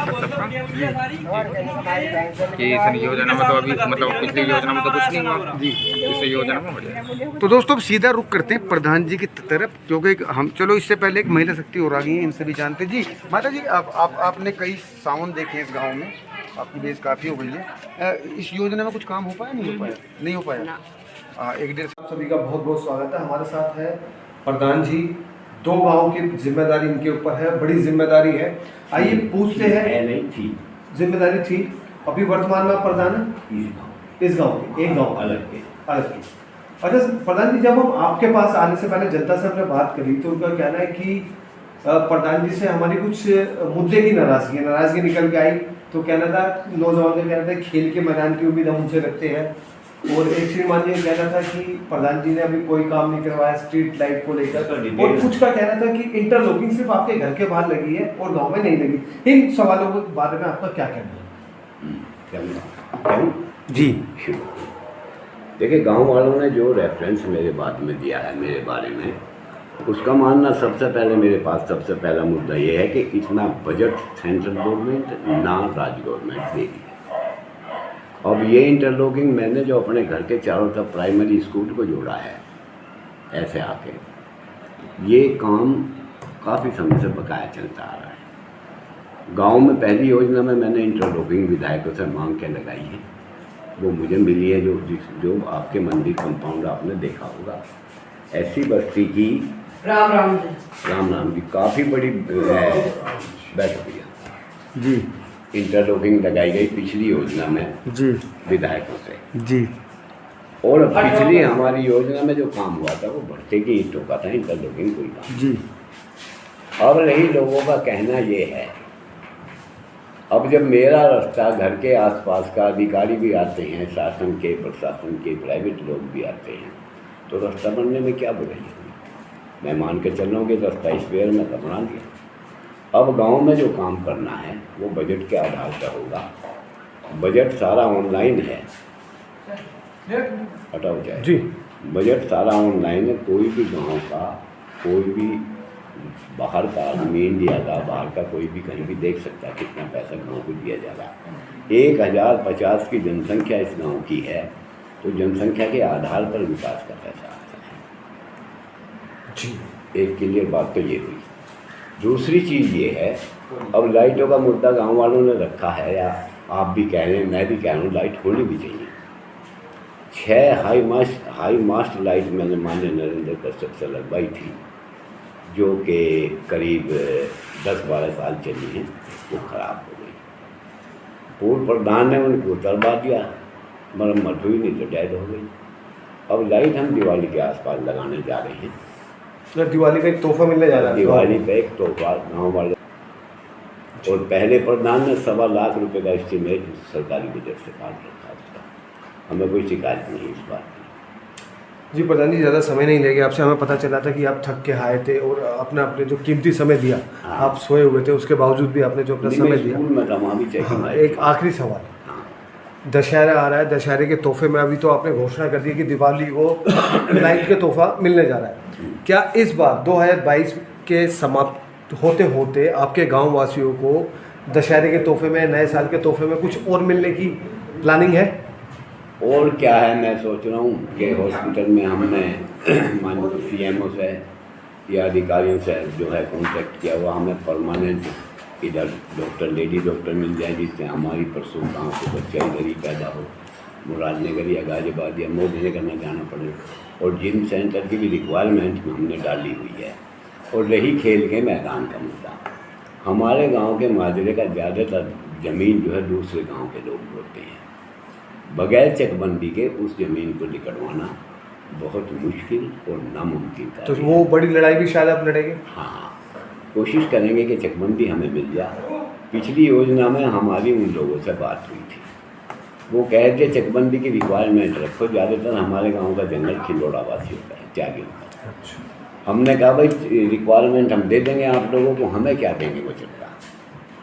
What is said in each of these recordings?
सबका कि इस योजना में तो अभी मतलब पिछली योजना में तो कुछ नहीं हुआ जी, इस योजना में हो जाए। तो दोस्तों अब सीधा रुख करते हैं प्रधान जी की तरफ, क्योंकि हम चलो इससे पहले एक महिला शक्ति और आ गई है, इनसे भी जानते जी। माता जी आपने कई सावन देखे हैं इस गाँव में, आपकी बेस काफ़ी हो गई है। इस योजना में कुछ काम हो पाया, नहीं हो पाया? नहीं हो पाया। एक डेढ़ साल। सभी का बहुत बहुत स्वागत है। हमारे साथ है प्रधान जी, 2 गाँव की जिम्मेदारी इनके ऊपर है, बड़ी जिम्मेदारी है। आइए पूछते हैं। नहीं थी जिम्मेदारी थी, अभी वर्तमान में आप प्रधान हैं इस गाँव के, एक गाँव अलग के। अच्छा प्रधान जी, जब हम आपके पास आने से पहले जनता से हमने बात करी तो उनका कहना है कि प्रधान जी से हमारी कुछ मुद्दे की नाराजगी निकल के आई। तो कहना था, नौजवान का कहना था खेल के मैदान की उम्मीद हम उनसे रखते हैं। और एक श्रीमान जी कहना था कि प्रधान जी ने अभी कोई काम नहीं करवाया स्ट्रीट लाइट को लेकर, और कुछ का कहना था कि इंटरलॉकिंग सिर्फ आपके घर के बाहर लगी है और गांव में नहीं लगी। इन सवालों के बारे में आपका क्या कहना है? जी देखिए, गांव वालों ने जो रेफरेंस मेरे बाद में दिया है मेरे बारे में, उसका मानना सबसे पहले मेरे पास सबसे पहला मुद्दा ये है कि इतना बजट सेंट्रल गवर्नमेंट ना राज्य गवर्नमेंट देगी। अब ये इंटरलॉकिंग मैंने जो अपने घर के चारों तरफ प्राइमरी स्कूल को जोड़ा है ऐसे आके, ये काम काफ़ी समय से बकाया चलता आ रहा है। गांव में पहली योजना में मैंने इंटरलॉकिंग विधायकों से मांग के लगाई है, वो मुझे मिली है, जो आपके मंदिर कंपाउंड आपने देखा होगा। ऐसी बस्ती की राम की काफ़ी बड़ी बैठक जी इंटरलॉकिंग लगाई गई पिछली योजना में जी विधायकों से जी। और पिछली हमारी योजना में जो काम हुआ था वो बढ़ते की ईंटों का था, इंटरलॉकिंग कोई काम जी। अब रही लोगों का कहना ये है, अब जब मेरा रास्ता घर के आसपास का अधिकारी भी आते हैं, शासन के प्रशासन के प्राइवेट लोग भी आते हैं, तो रास्ता बनने में क्या बुराई है? मैं मान के चल रहा हूँ कि रास्ता इस वेयर में तो बना दिया। अब गांव में जो काम करना है वो बजट के आधार पर होगा। बजट सारा ऑनलाइन है, हटाओ जाए जी। बजट सारा ऑनलाइन है, कोई भी गांव का, कोई भी बाहर का आदमी, इंडिया का बाहर का कोई भी कहीं भी देख सकता है कितना पैसा गांव को दिया जा रहा है। 1050 की जनसंख्या इस गांव की है, तो जनसंख्या के आधार पर विकास का पैसा आता है जी। एक क्लियर बात तो ये हुई। दूसरी चीज़ ये है, अब लाइटों का मुद्दा गांव वालों ने रखा है, या आप भी कह रहे हैं, मैं भी कह रहा हूँ, लाइट होनी भी चाहिए। 6 हाई मास्ट लाइट मैंने माननीय नरेंद्र कश्यप से लगवाई थी, जो कि करीब 10-12 साल चली हैं, वो ख़राब हो गई। पूर्व प्रधान ने उनको उतरवा दिया, मरम्मत हुई नहीं तो डेड हो गई। अब लाइट हम दिवाली के आसपास लगाने जा रहे हैं। दिवाली पे एक तोहफा मिलने जा रहा है। दिवाली पे एक तोहफा गाँव वाले, और पहले प्रधान ने 1.25 लाख रुपए का एस्टीमेट सरकारी बजट से काट रखा था। हमें कोई शिकायत नहीं इस बात की। जी प्रधान जी, ज़्यादा समय नहीं लेंगे आपसे। हमें पता चला था कि आप थक के आए थे और अपने जो कीमती समय दिया, आप सोए हुए थे, उसके बावजूद भी आपने जो अपना समय दिया। हाँ, एक आखिरी सवाल, दशहरा आ रहा है, दशहरे के तोहफे में अभी तो आपने घोषणा कर दी कि दिवाली को लाइट के तोहफा मिलने जा रहा है। क्या इस बार 2022 के समाप्त होते होते आपके गाँव वासियों को दशहरे के तोहफे में, नए साल के तोहफे में कुछ और मिलने की प्लानिंग है? और क्या है, मैं सोच रहा हूँ कि हॉस्पिटल में हमने माननीय CMO से या अधिकारियों से जो है कॉन्टेक्ट किया हुआ, हमें परमानेंट इधर डॉक्टर, लेडी डॉक्टर मिल जाए, जिससे हमारी परसों गाँव के बच्चा इधर ही पैदा हो, मुरादनगर या गाजियाबाद या मोदी करना जाना पड़े। और जिम सेंटर की भी रिक्वायरमेंट में हमने डाली हुई है। और रही खेल के मैदान का मुद्दा, हमारे गांव के माजरे का ज़्यादातर ज़मीन जो है दूसरे गांव के लोग होते हैं। बगैर चकबंदी के उस ज़मीन को निकलवाना बहुत मुश्किल और नामुमकिन है। तो वो बड़ी लड़ाई भी शायद आप लड़ेंगे? हाँ, कोशिश करेंगे कि चकबंदी हमें मिल जाए। पिछली योजना में हमारी उन लोगों से बात हुई थी, वो कह के चकबंदी की रिक्वायरमेंट रखो। ज़्यादातर हमारे गांव का जंगल खिलौड़ा वासियों का है, त्यागियों का। अच्छा। हमने कहा भाई रिक्वायरमेंट हम दे देंगे आप लोगों को, हमें क्या देंगे बचत का?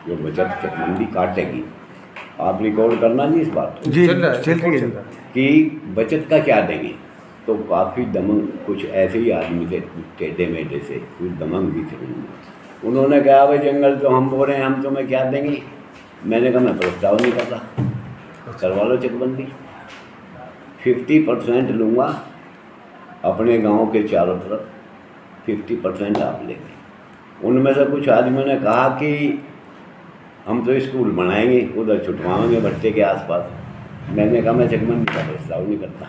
जो बचत चकबंदी काटेगी, आप रिकॉर्ड करना जी इस बात को। जी चल रहा है कि बचत का क्या देंगे। तो काफ़ी दमंग कुछ ऐसे ही आदमी थे, टेढ़े मेढ़े से, कुछ दमंग भी थे। उन्होंने कहा भाई जंगल तो हम बोल रहे हैं, हम तुम्हें क्या देंगे, मैंने कहा मैं प्रस्ताव नहीं कर रहा, करवा लो चकबंदी। 50% लूँगा अपने गांव के चारों तरफ, 50% आप लेंगे। उनमें से कुछ आदमियों ने कहा कि हम तो स्कूल बनाएंगे, उधर छुटवाएंगे भट्टे के आसपास। मैंने कहा मैं चकबंदी का प्रस्ताव नहीं करता।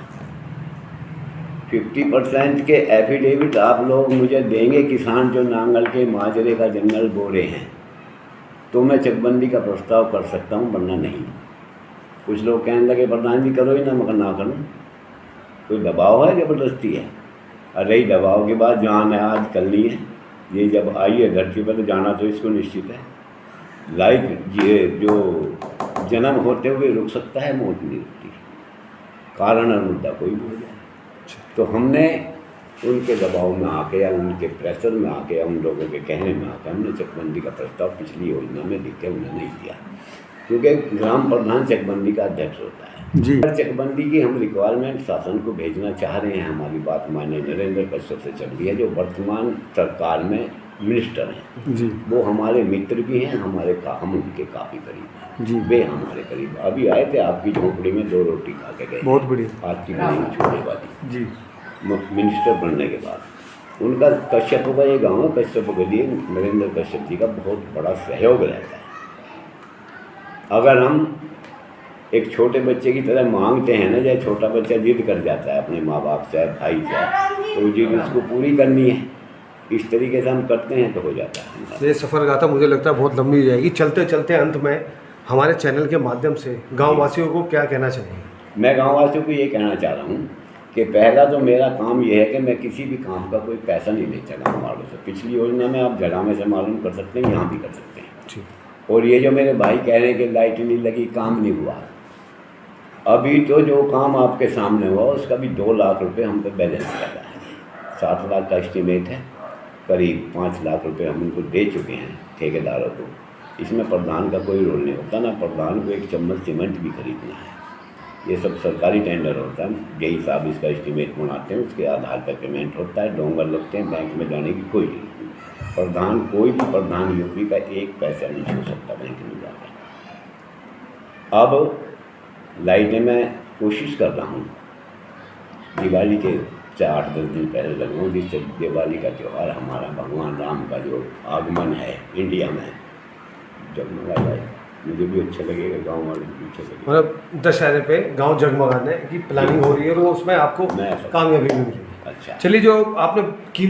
50% के एफिडेविट आप लोग मुझे देंगे, किसान जो नांगल के माजरे का जंगल बो रहे हैं, तो मैं चकबंदी का प्रस्ताव कर सकता हूँ, वरना नहीं। कुछ लोग कहने लगे प्रधान जी करो ही ना, मगर ना करूँ, कोई दबाव है, ज़बरदस्ती है। और रही दबाव की बात, जान है आज कल नहीं है, ये जब आई है धरती पर तो जाना तो इसको निश्चित है। लाइफ ये जो जन्म होते हुए रुक सकता है, मौत नहीं रुकती, कारण और मुद्दा कोई भी हो जाए। तो हमने उनके दबाव में आके या उनके प्रेशर में आके या उन लोगों के कहने में आके हमने चकबंदी का प्रस्ताव पिछली योजना में लिख के उन्हें नहीं दिया, क्योंकि ग्राम प्रधान चकबंदी का अध्यक्ष होता है जी। चकबंदी की हम रिक्वायरमेंट शासन को भेजना चाह रहे हैं। हमारी बात माननीय नरेंद्र कश्यप से चल रही है, जो वर्तमान सरकार में मिनिस्टर हैं जी वो हमारे मित्र भी हैं, हम उनके काफ़ी करीब हैं जी। वे हमारे करीब अभी आए थे, आपकी झोपड़ी में 2 रोटी खा के गए। बहुत बढ़िया। आज की बड़ी छोटे वाली जी मिनिस्टर बनने के बाद उनका कश्यप का ये गाँव है, कश्यप के लिए नरेंद्र कश्यप जी का बहुत बड़ा सहयोग रहता है। अगर हम एक छोटे बच्चे की तरह मांगते हैं ना, जैसे छोटा बच्चा जिद कर जाता है अपने माँ बाप से, भाई से, तो जिद उसको पूरी करनी है, इस तरीके से हम करते हैं तो हो जाता है। ये सफ़र गाथा मुझे लगता है बहुत लंबी जाएगी। चलते चलते अंत में हमारे चैनल के माध्यम से गाँव वासियों को क्या कहना चाहेंगे? मैं गाँव वासियों को ये कहना चाह रहा हूँ कि पहला तो मेरा काम ये है कि मैं किसी भी काम का कोई पैसा नहीं लेता गाँव वालों से। पिछली योजना में आप जगह में से मालूम कर सकते हैं, यहाँ भी कर सकते हैं। ठीक। और ये जो मेरे भाई कह रहे हैं कि लाइट नहीं लगी, काम नहीं हुआ, अभी तो जो काम आपके सामने हुआ उसका भी 2 लाख रुपए हम पे बैलेंस कर रहा है। 7 लाख का एस्टीमेट है, करीब 5 लाख रुपए हम उनको दे चुके हैं ठेकेदारों को। इसमें प्रधान का कोई रोल नहीं होता ना, प्रधान को 1 चम्मच सीमेंट भी खरीदना है, ये सब सरकारी टेंडर होता है। यही साहब इसका एस्टीमेट बनाते हैं, उसके आधार पर पेमेंट होता है, डोंगर लगते हैं, बैंक में जाने की कोई जरूरत नहीं। प्रधान कोई भी प्रधान यूपी का 1 पैसा नहीं छू सकता बैंक में जाकर। अब लाइटें मैं कोशिश कर रहा हूँ दिवाली के 8-10 दिन पहले लगाऊँ, जिससे दिवाली का त्यौहार हमारा भगवान राम का जो आगमन है इंडिया में जगमगा जाए। मुझे भी अच्छा लगेगा, गांव वाले भी अच्छा लगेगा। मतलब दशहरे पे गांव जगमगाने की प्लानिंग हो रही है और वो उसमें आपको मैं कामयाबी भी मिलेगी। अच्छा चलिए, जो आपने कीमती